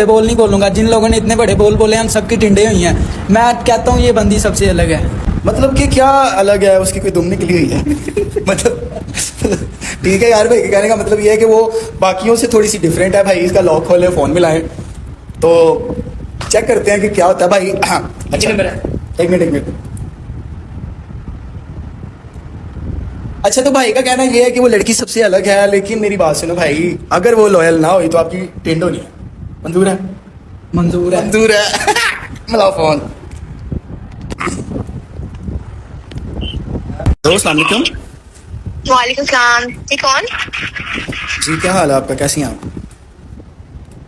बोल नहीं बोलूंगा, जिन लोगों ने इतने बड़े बोल बोले हम सबकी टिंडे हुई हैं। मैं कहता हूँ ये बंदी सबसे अलग है। मतलब कि क्या अलग है, उसकी कोई दुम निकली हुई है मतलब ठीक है यार भाई, कहने का मतलब ये है कि वो बाकियों से थोड़ी सी डिफरेंट है भाई। इसका लॉक खोले, फ़ोन मिलाएं तो चेक करते हैं कि क्या होता है भाई। हाँ अच्छा, एक मिनट। अच्छा तो भाई का कहना ये है कि वो लड़की सबसे अलग है, लेकिन मेरी बात सुनो भाई, अगर वो लॉयल ना हुई तो आपकी टेंडो नहीं है। मंजूर है? मंजूर है मिलाओ फोन। दोस्त अस्सलाम वालेकुम। वालेकुम सलाम। जी कौन? जी क्या हाल है आपका, कैसी हैं आप?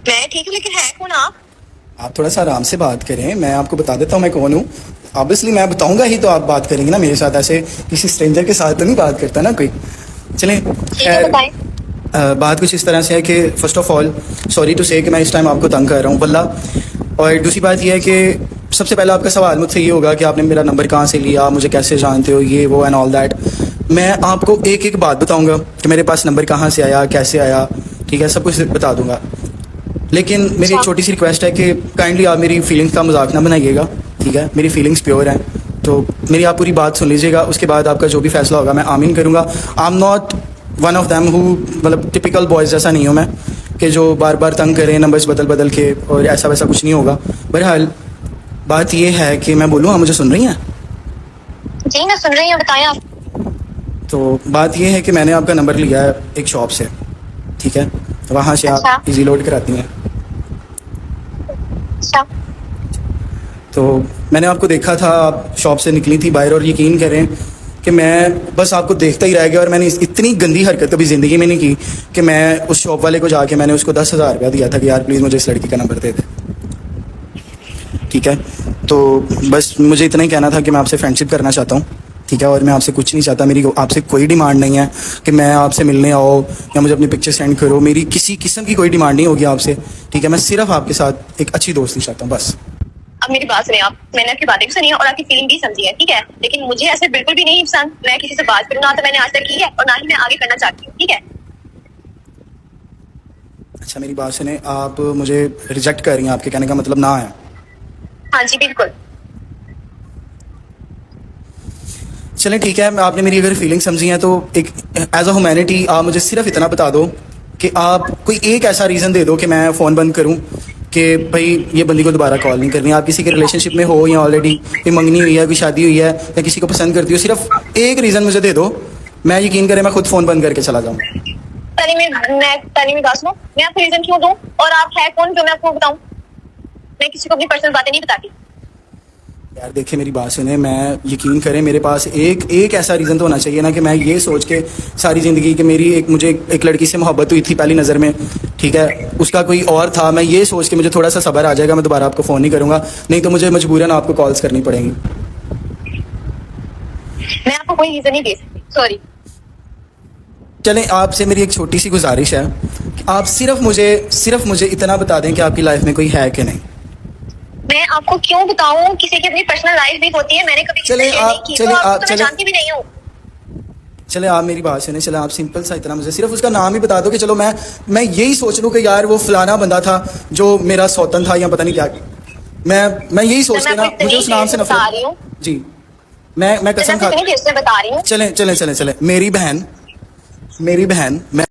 मैं ठीक हूँ, लेकिन है कौन आप थोड़ा सा आराम से बात करें, मैं आपको बता देता हूँ मैं कौन हूँ। ऑब्वियसली मैं बताऊंगा ही तो आप बात करेंगे ना मेरे साथ, ऐसे किसी स्ट्रेंजर के साथ तो नहीं बात करता ना कोई। चलें ठीक है, बताएं। बात कुछ इस तरह से है कि first of all sorry to say कि मैं इस टाइम आपको तंग कर रहा हूँ वल्ला। और दूसरी बात यह है कि सबसे पहला आपका सवाल मुझसे ये होगा कि आपने मेरा नंबर कहाँ से लिया, मुझे कैसे जानते हो, ये वो एंड ऑल दैट। मैं आपको एक एक बात बताऊंगा कि मेरे पास नंबर कहाँ से आया, कैसे आया, ठीक है, सब कुछ बता दूंगा। लेकिन मेरी एक छोटी सी रिक्वेस्ट है कि काइंडली आप मेरी फीलिंग्स का मजाक ना बनाइएगा, ठीक है? मेरी फीलिंग्स प्योर हैं, तो मेरी आप पूरी बात सुन लीजिएगा। उसके बाद आपका जो भी फैसला होगा मैं आमीन करूँगा। I am not one of them who, मतलब टिपिकल बॉयज़ जैसा नहीं हूँ मैं कि जो बार बार तंग करें नंबर्स बदल बदल के, और ऐसा वैसा कुछ नहीं होगा। बहरहाल बात ये है कि मैं बोलूँ, आप मुझे सुन रही हैं? जी मैं सुन रही हूँ, बताएं आप। तो बात ये है कि मैंने आपका नंबर लिया है एक शॉप से, ठीक है? वहाँ से अच्छा। आप इजी लोड कराती हैं। अच्छा। तो मैंने आपको देखा था, आप शॉप से निकली थी बाहर, और यकीन करें कि मैं बस आपको देखता ही रह गया। और मैंने इतनी गंदी हरकत कभी ज़िंदगी में नहीं की कि मैं उस शॉप वाले को जाके मैंने उसको 10,000 रुपया दिया था कि यार प्लीज़ मुझे इस लड़की का नंबर दे दे, ठीक है? तो बस मुझे इतना ही कहना था कि मैं आपसे फ्रेंडशिप करना चाहता हूँ, ठीक है? और मैं आपसे कुछ नहीं चाहता, मेरी आपसे कोई डिमांड नहीं है कि मैं आपसे मिलने आओ या मुझे अपनी पिक्चर सेंड करो। मेरी किसी किस्म की कोई डिमांड नहीं होगी आपसे, ठीक है? मैं सिर्फ आपके साथ एक अच्छी दोस्ती चाहता हूँ बस। अब मेरी बात सुनिए आप, मैंने आपकी बातें भी सुनी है और आपकी फीलिंग भी समझी है, ठीक है? लेकिन मुझे ऐसे बिल्कुल भी नहीं पसंद मैं किसी से बात करूँ, ना तो मैंने आज तक की है और ना ही मैं आगे करना चाहती हूँ, ठीक है? अच्छा मेरी बात सुने, आप मुझे रिजेक्ट कर रही हैं, आपके कहने का मतलब ना है? हाँ जी बिल्कुल। चलें ठीक है, आपने मेरी अगर फीलिंग समझी है तो एक एज अ ह्यूमैनिटी आप मुझे सिर्फ इतना बता दो कि आप कोई एक ऐसा रीज़न दे दो कि मैं फ़ोन बंद करूं कि भाई ये बंदी को दोबारा कॉल नहीं करनी। आप किसी के रिलेशनशिप में हो या ऑलरेडी कोई मंगनी हुई है, कोई शादी हुई है, या किसी को पसंद करती हो, सिर्फ एक रीज़न मुझे दे दो, मैं यकीन करें मैं खुद फ़ोन बंद करके चला जाऊँ। मैं बात सुनो, मैं आपको रीजन क्यों दूं और आप है कौन जो मैं आपको बताऊं? मैं किसी को अपनी पर्सनल बातें नहीं बताती। यार देखिए मेरी बात सुने, मैं यकीन करें मेरे पास एक ऐसा रीज़न तो होना चाहिए ना कि मैं ये सोच के सारी ज़िंदगी कि मेरी मुझे एक लड़की से मोहब्बत हुई थी पहली नज़र में, ठीक है? उसका कोई और था, मैं ये सोच के मुझे थोड़ा सा सब्र आ जाएगा, मैं दोबारा आपको फ़ोन नहीं करूँगा, नहीं तो मुझे मजबूरन आपको कॉल्स करनी पड़ेंगी। मैं आपको कोई रीजन नहीं दे सकती, सॉरी। चलें आपसे मेरी एक छोटी सी गुजारिश है कि आप सिर्फ मुझे इतना बता दें कि आपकी लाइफ में कोई है कि नहीं। मैं आपको क्यों बताऊं? किसी की अपनी पर्सनल लाइफ भी होती है, मैंने कभी किसी से शेयर नहीं की, तो आपको तो मैं जानती भी नहीं हूँ। चले आप मेरी बात सुने, चले आप सिंपल सा इतना मुझे सिर्फ उसका नाम ही बता दो कि चलो मैं यही सोच लूँ कि यार वो फलाना बंदा था जो मेरा सौतन था या पता नहीं क्या। मैं यही सोच के ना, मुझे उस नाम से नफरत जी, मैं कसम खा बता रही हूँ। चले मेरी बहन मैं